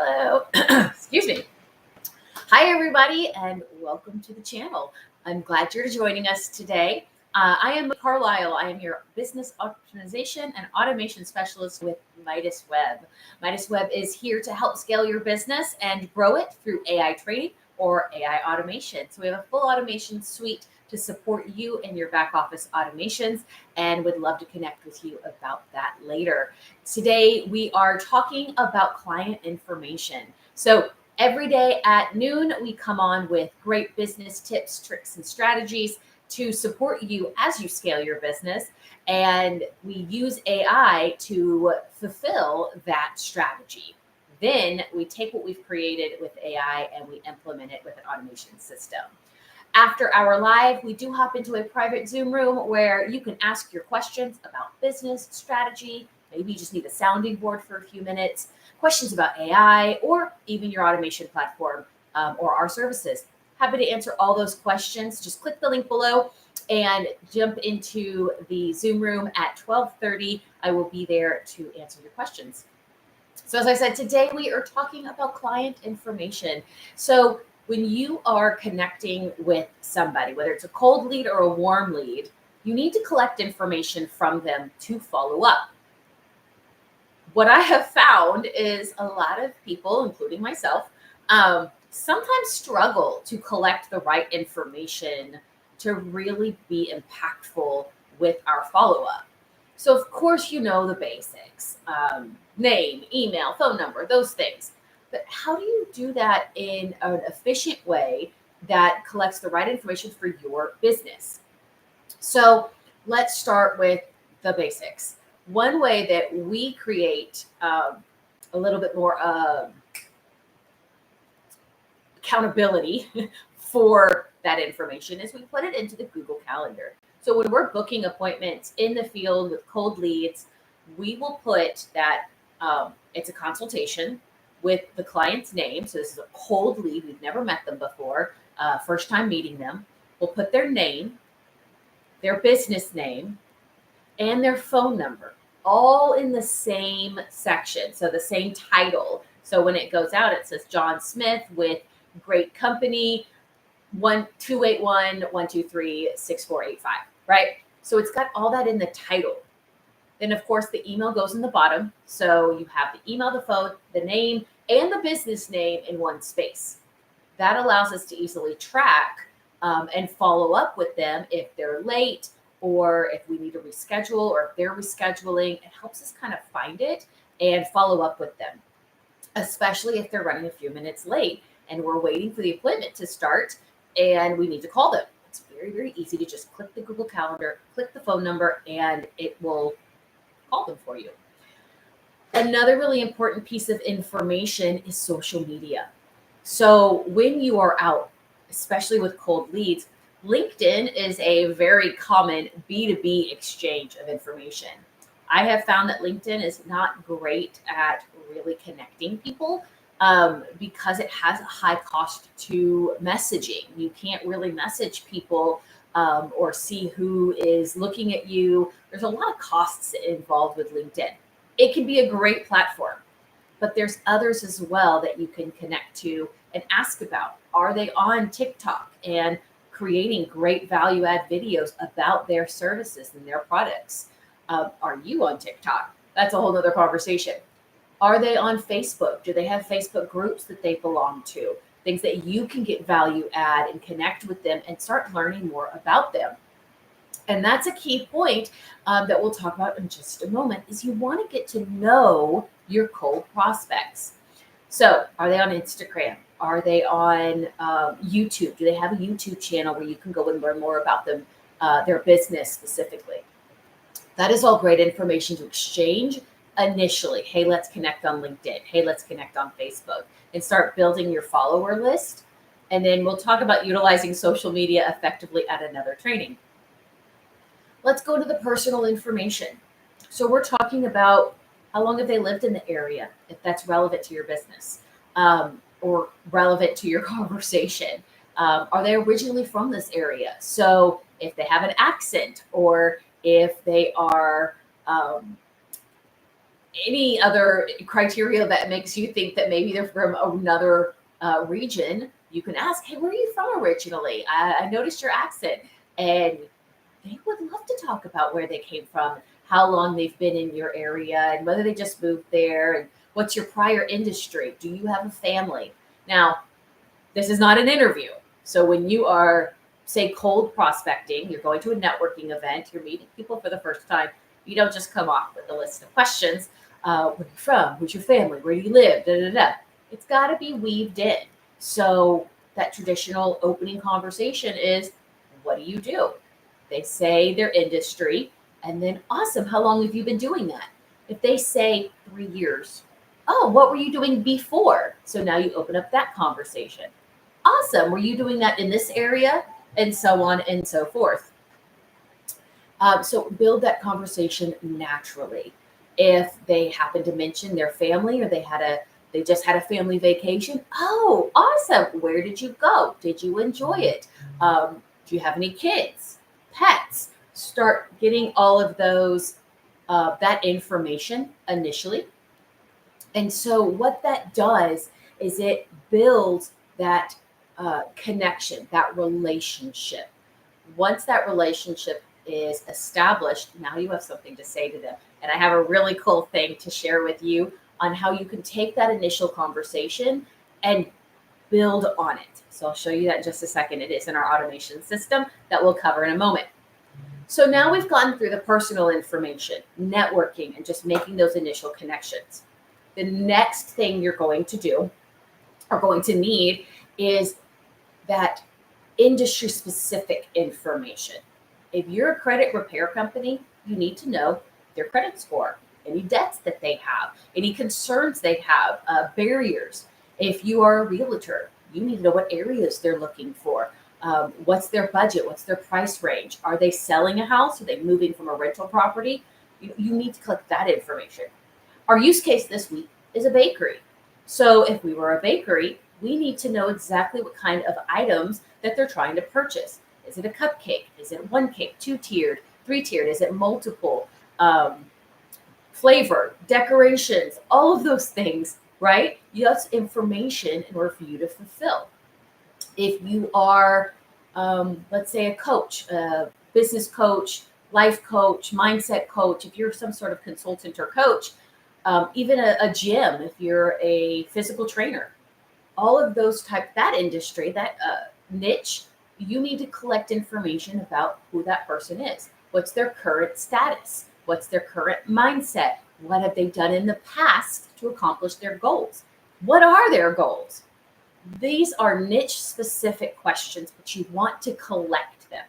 Hello. Excuse me. Hi, everybody, and welcome to the channel. I'm glad you're joining us today. I am Carlisle. I am your business optimization and automation specialist with Midas Web. Midas Web is here to help scale your business and grow it through AI training or AI automation. So we have a full automation suite to support you in your back office automations, and would love to connect with you about that later. Today, we are talking about client information. So every day at noon, we come on with great business tips, tricks, and strategies to support you as you scale your business. And we use AI to fulfill that strategy. Then we take what we've created with AI and we implement it with an automation system. After our live, we do hop into a private Zoom room where you can ask your questions about business strategy. Maybe you just need a sounding board for a few minutes, questions about AI, or even your automation platform or our services. Happy to answer all those questions. Just click the link below and jump into the Zoom room at 12:30. I will be there to answer your questions. So as I said, today we are talking about client information. So when you are connecting with somebody, whether it's a cold lead or a warm lead, you need to collect information from them to follow up. What I have found is a lot of people, including myself, sometimes struggle to collect the right information to really be impactful with our follow-up. So of course, you know the basics, name, email, phone number, those things. But how do you do that in an efficient way that collects the right information for your business? So let's start with the basics. One way that we create a little bit more accountability for that information is we put it into the Google Calendar. So when we're booking appointments in the field with cold leads, we will put that it's a consultation with the client's name. So this is a cold lead. We've never met them before. First time meeting them. We'll put their name, their business name, and their phone number, all in the same section. So the same title. So when it goes out, it says John Smith with great company, 281-123-6485, right? So it's got all that in the title. Then of course the email goes in the bottom. So you have the email, the phone, the name, and the business name in one space. That allows us to easily track and follow up with them if they're late, or if we need to reschedule, or if they're rescheduling. It helps us kind of find it and follow up with them, especially if they're running a few minutes late and we're waiting for the appointment to start and we need to call them. It's very, very easy to just click the Google Calendar, click the phone number, and it will call them for you. Another really important piece of information is social media. So when you are out, especially with cold leads, LinkedIn is a very common B2B exchange of information. I have found that LinkedIn is not great at really connecting people because it has a high cost to messaging. You can't really message people or see who is looking at you. There's a lot of costs involved with LinkedIn. It can be a great platform, but there's others as well that you can connect to and ask about. Are they on TikTok and creating great value add videos about their services and their products? Are you on TikTok? That's a whole nother conversation. Are they on Facebook? Do they have Facebook groups that they belong to? Things that you can get value add and connect with them and start learning more about them. And that's a key point that we'll talk about in just a moment, is you want to get to know your cold prospects. So are they on Instagram? Are they on YouTube? Do they have a YouTube channel where you can go and learn more about them, their business specifically? That is all great information to exchange initially. Hey, let's connect on LinkedIn. Hey, let's connect on Facebook, and start building your follower list. And then we'll talk about utilizing social media effectively at another training. Let's go to the personal information. So we're talking about how long have they lived in the area, if that's relevant to your business or relevant to your conversation. Are they originally from this area? So if they have an accent, or if they are any other criteria that makes you think that maybe they're from another region, you can ask, hey, where are you from originally? I noticed your accent. And they would love to talk about where they came from, how long they've been in your area, and whether they just moved there, and what's your prior industry. Do you have a family? Now, this is not an interview. So when you are, say, cold prospecting, you're going to a networking event, you're meeting people for the first time, you don't just come off with a list of questions. Where are you from? Who's your family? Where do you live? Da, da, da. It's got to be weaved in. So that traditional opening conversation is, what do you do? They say their industry, and then awesome. How long have you been doing that? If they say 3 years, oh, what were you doing before? So now you open up that conversation. Awesome. Were you doing that in this area? And so on and so forth. So build that conversation naturally. If they happen to mention their family, or they just had a family vacation. Oh, awesome. Where did you go? Did you enjoy it? Do you have any kids, pets? Start getting all of those, that information initially. And so what that does is it builds that connection, that relationship. Once that relationship is established, now you have something to say to them. And I have a really cool thing to share with you on how you can take that initial conversation and build on it. So I'll show you that in just a second. It is in our automation system that we'll cover in a moment. So now we've gone through the personal information, networking, and just making those initial connections. The next thing you're going to do, or going to need, is that industry specific information. If you're a credit repair company, you need to know their credit score, any debts that they have, any concerns they have, barriers. If you are a realtor, you need to know what areas they're looking for. What's their budget? What's their price range? Are they selling a house? Are they moving from a rental property? You need to collect that information. Our use case this week is a bakery. So if we were a bakery, we need to know exactly what kind of items that they're trying to purchase. Is it a cupcake? Is it one cake, two-tiered, three-tiered? Is it multiple? Flavor, decorations, all of those things, right? That's information in order for you to fulfill. If you are, let's say, a coach, a business coach, life coach, mindset coach, if you're some sort of consultant or coach, even a gym, if you're a physical trainer, all of those that industry, that niche, you need to collect information about who that person is. What's their current status? What's their current mindset? What have they done in the past to accomplish their goals? What are their goals? These are niche specific questions, but you want to collect them.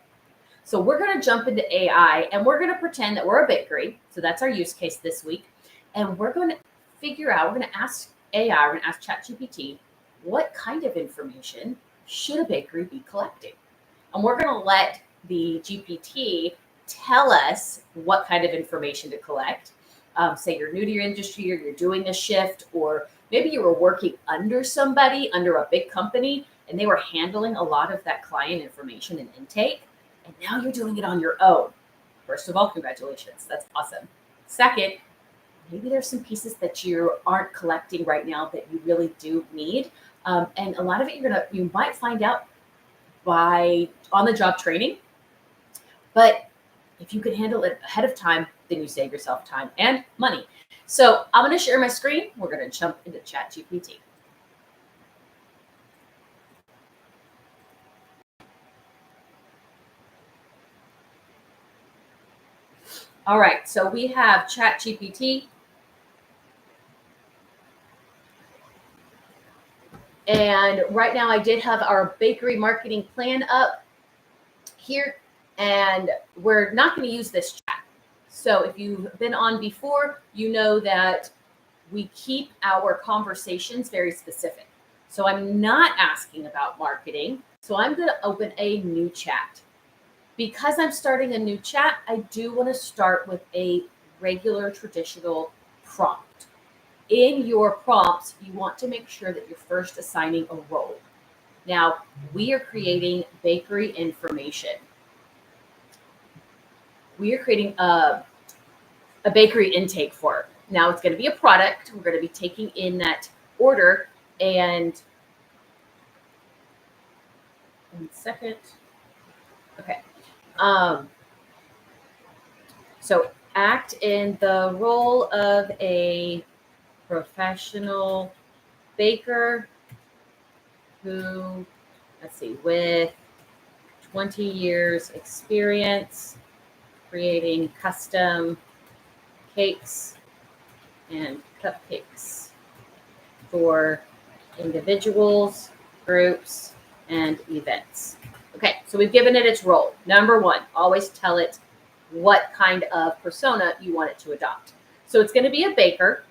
So we're going to jump into AI, and we're going to pretend that we're a bakery. So that's our use case this week. And we're going to figure out, we're going to ask AI, we're going to ask ChatGPT, what kind of information should a bakery be collecting? And we're going to let the GPT tell us what kind of information to collect. Say you're new to your industry, or you're doing a shift, or maybe you were working under somebody, under a big company, and they were handling a lot of that client information and intake. And now you're doing it on your own. First of all, congratulations. That's awesome. Second, maybe there's some pieces that you aren't collecting right now that you really do need. And a lot of it you might find out by on-the-job training. But if you can handle it ahead of time, then you save yourself time and money. So I'm going to share my screen. We're going to jump into ChatGPT. All right, so we have ChatGPT. And right now I did have our bakery marketing plan up here, and we're not going to use this chat. So if you've been on before, you know that we keep our conversations very specific. So I'm not asking about marketing. So I'm going to open a new chat. Because I'm starting a new chat, I do want to start with a regular traditional prompt. In your prompts, you want to make sure that you're first assigning a role. Now, we are creating bakery information. We are creating a bakery intake form. Now it's going to be a product. We're going to be taking in that order, and 1 second. Okay. So act in the role of a professional baker who, let's see, with 20 years experience creating custom cakes and cupcakes for individuals, groups, and events. Okay, so we've given it its role. Number 1, always tell it what kind of persona you want it to adopt. So it's going to be a baker.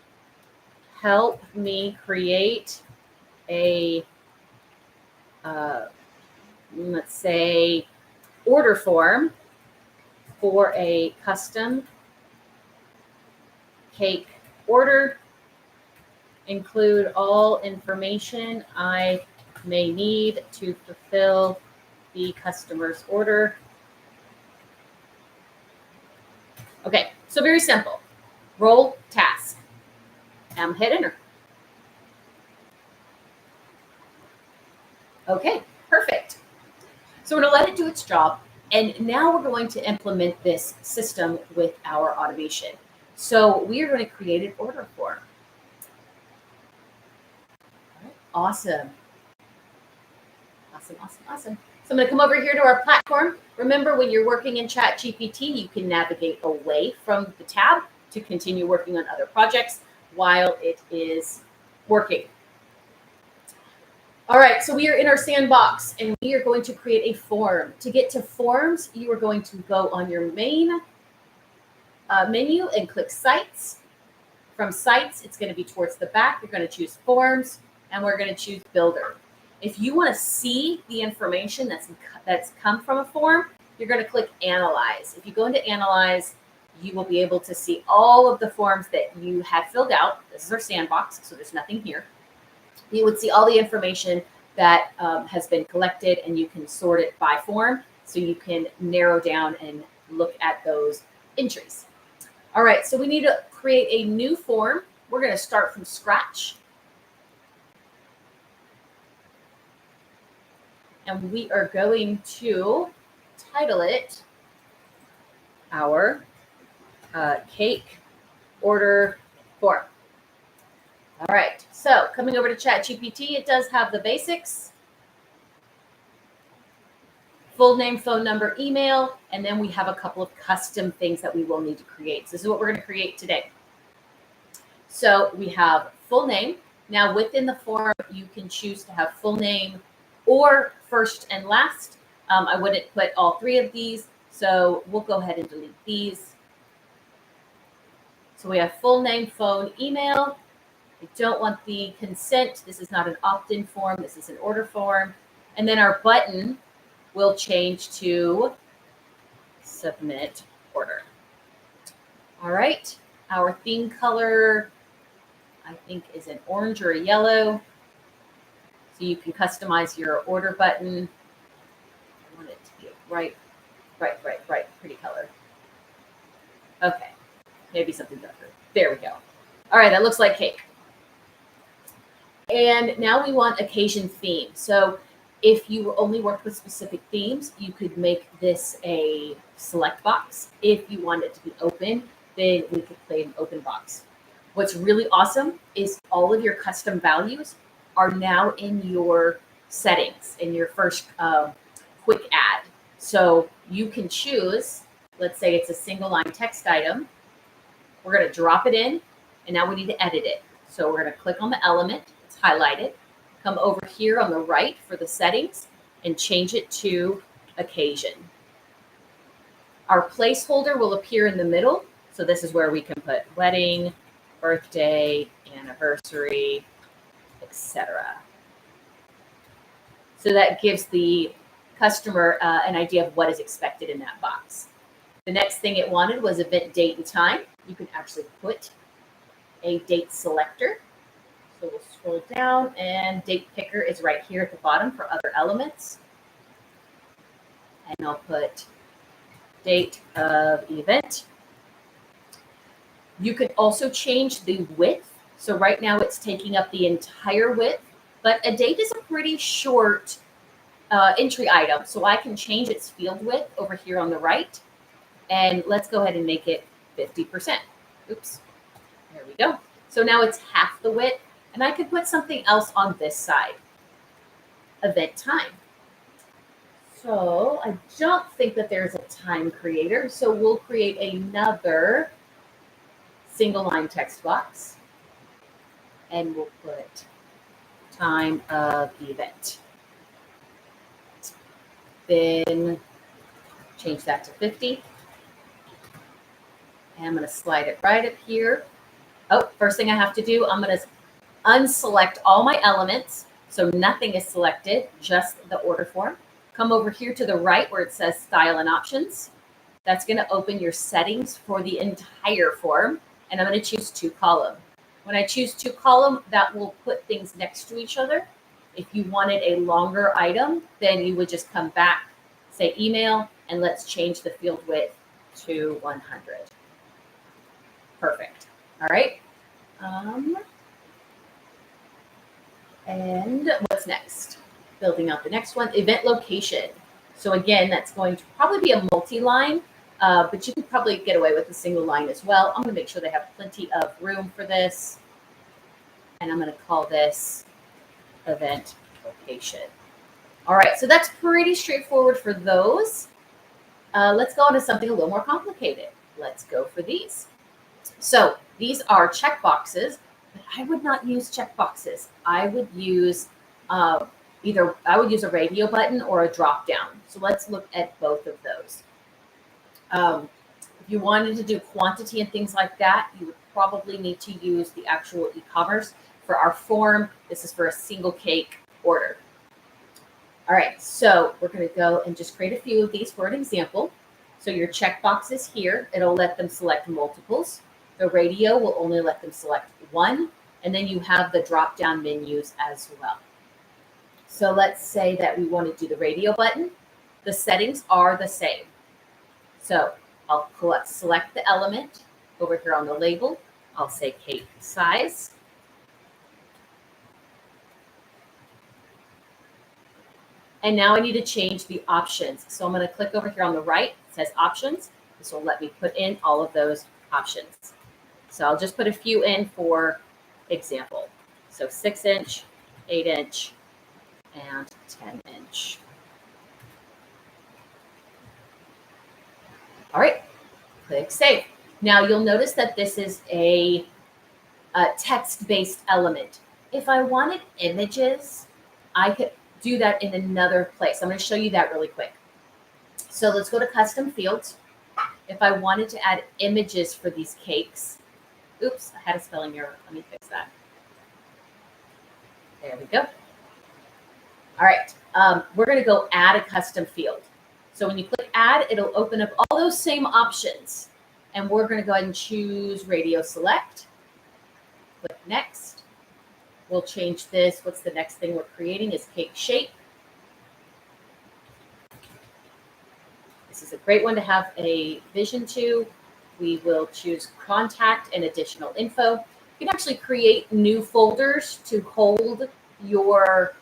Help me create a, let's say, order form for a custom cake order. Include all information I may need to fulfill the customer's order. Okay, so very simple. Role, task. Hit enter. Okay, perfect. So we're going to let it do its job. And now we're going to implement this system with our automation. So we are going to create an order form. Awesome. Awesome. So I'm going to come over here to our platform. Remember, when you're working in ChatGPT, you can navigate away from the tab to continue working on other projects while it is working. All right, so we are in our sandbox, and we are going to create a form. To get to forms, you are going to go on your main menu and click Sites. From Sites, it's going to be towards the back. You're going to choose Forms, and we're going to choose Builder. If you want to see the information that's come from a form, you're going to click Analyze. If you go into Analyze, you will be able to see all of the forms that you have filled out. This is our sandbox, so there's nothing here. You would see all the information that has been collected, and you can sort it by form, so you can narrow down and look at those entries. All right, so we need to create a new form. We're going to start from scratch. And we are going to title it our cake order form. All right, so coming over to ChatGPT, it does have the basics. Full name, phone number, email, and then we have a couple of custom things that we will need to create. So this is what we're going to create today. So we have full name. Now within the form, you can choose to have full name or first and last. I wouldn't put all 3 of these, so we'll go ahead and delete these. So we have full name, phone, email. I don't want the consent. This is not an opt-in form. This is an order form. And then our button will change to submit order. All right. Our theme color, I think, is an orange or a yellow. So you can customize your order button. I want it to be a bright, pretty color. Okay. Maybe something darker. There we go. All right. That looks like cake. And now we want occasion theme. So if you only worked with specific themes, you could make this a select box. If you want it to be open, then we could play an open box. What's really awesome is all of your custom values are now in your settings, in your first quick add. So you can choose, let's say it's a single line text item. We're going to drop it in, and now we need to edit it. So we're going to click on the element. It's highlighted. Come over here on the right for the settings and change it to occasion. Our placeholder will appear in the middle. So this is where we can put wedding, birthday, anniversary, etc. So that gives the customer an idea of what is expected in that box. The next thing it wanted was event date and time. You can actually put a date selector. So we'll scroll down, and date picker is right here at the bottom for other elements. And I'll put date of event. You can also change the width. So right now it's taking up the entire width, but a date is a pretty short entry item. So I can change its field width over here on the right. And let's go ahead and make it 50%. Oops, there we go. So now it's half the width, and I could put something else on this side. Event time. So I don't think that there's a time creator. So we'll create another single line text box, and we'll put time of event. Then change that to 50. And I'm going to slide it right up here. Oh, first thing I have to do, I'm going to unselect all my elements. So nothing is selected, just the order form. Come over here to the right where it says style and options. That's going to open your settings for the entire form. And I'm going to choose 2 column. When I choose 2 column, that will put things next to each other. If you wanted a longer item, then you would just come back, say email, and let's change the field width to 100. Perfect. All right. And what's next? Building out the next one, event location. So again, that's going to probably be a multi-line, but you could probably get away with a single line as well. I'm going to make sure they have plenty of room for this. And I'm going to call this event location. All right, so that's pretty straightforward for those. Let's go on to something a little more complicated. Let's go for these. So these are checkboxes, but I would not use checkboxes. I would use a radio button or a drop down. So let's look at both of those. If you wanted to do quantity and things like that, you would probably need to use the actual e-commerce. For our form, this is for a single cake order. All right, so we're going to go and just create a few of these for an example. So your checkbox is here. It'll let them select multiples. The radio will only let them select one. And then you have the drop-down menus as well. So let's say that we want to do the radio button. The settings are the same. So I'll select the element over here on the label. I'll say cake size. And now I need to change the options. So I'm going to click over here on the right. It says options. This will let me put in all of those options. So I'll just put a few in for example. So 6-inch, 8-inch, and 10-inch. All right, click save. Now you'll notice that this is a text-based element. If I wanted images, I could do that in another place. I'm going to show you that really quick. So let's go to custom fields. If I wanted to add images for these cakes, oops, I had a spelling error. Let me fix that. There we go. All right, we're going to go add a custom field. So when you click add, it'll open up all those same options. And we're going to go ahead and choose radio select. Click next. We'll change this. What's the next thing we're creating is cake shape. This is a great one to have a vision to. We will choose contact and additional info. You can actually create new folders to hold your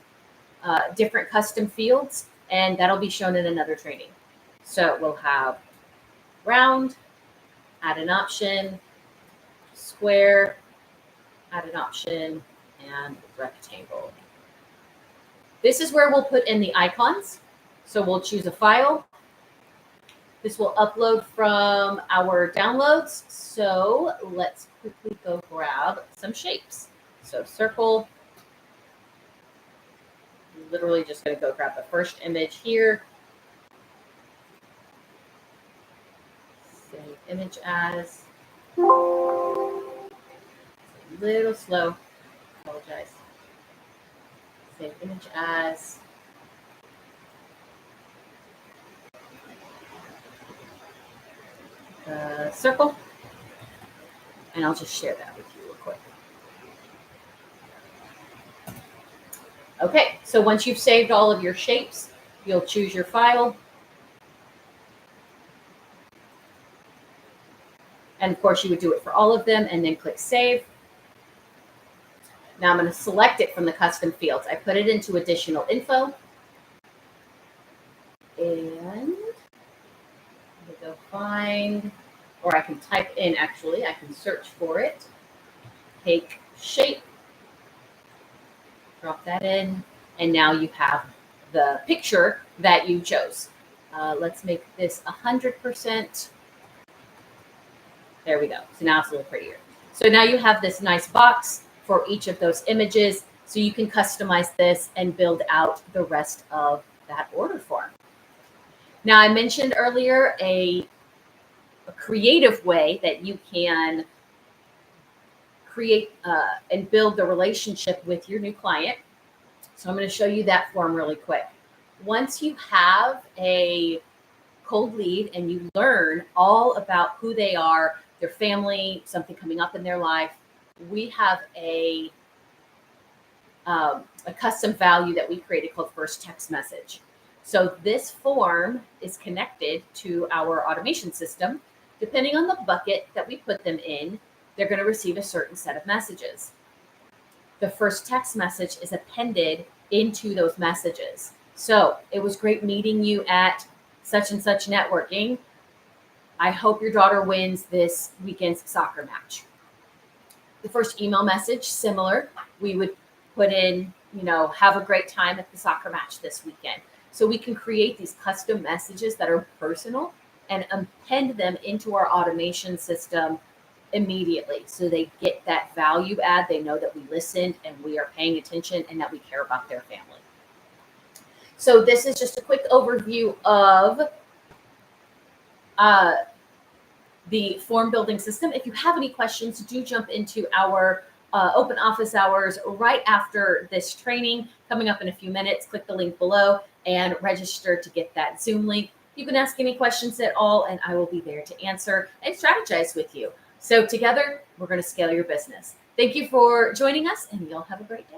different custom fields, and that'll be shown in another training. So we'll have round, add an option, square, add an option, and rectangle. This is where we'll put in the icons. So we'll choose a file. This will upload from our downloads. So let's quickly go grab some shapes. So circle. Literally just going to go grab the first image here. Save image as. A little slow. Apologize. Save image as. Circle. And I'll just share that with you real quick. Okay, so once you've saved all of your shapes, you'll choose your file. And of course, you would do it for all of them and then click save. Now I'm going to select it from the custom fields. I put it into additional info. And go find, or I can type in, actually, I can search for it. Take shape, drop that in, and now you have the picture that you chose. Let's make this 100%. There we go. So now it's a little prettier. So now you have this nice box for each of those images, so you can customize this and build out the rest of that order form. Now, I mentioned earlier a creative way that you can create and build the relationship with your new client. So I'm going to show you that form really quick. Once you have a cold lead and you learn all about who they are, their family, something coming up in their life, we have a custom value that we created called first text message. So this form is connected to our automation system. Depending on the bucket that we put them in, they're going to receive a certain set of messages. The first text message is appended into those messages. So it was great meeting you at such and such networking. I hope your daughter wins this weekend's soccer match. The first email message, similar. We would put in, have a great time at the soccer match this weekend. So we can create these custom messages that are personal and append them into our automation system immediately. So they get that value add. They know that we listened and we are paying attention and that we care about their family. So this is just a quick overview of the form building system. If you have any questions, do jump into our open office hours right after this training coming up in a few minutes. Click the link below and register to get that Zoom link. You can ask any questions at all, and I will be there to answer and strategize with you. So together, we're going to scale your business. Thank you for joining us, and y'all have a great day.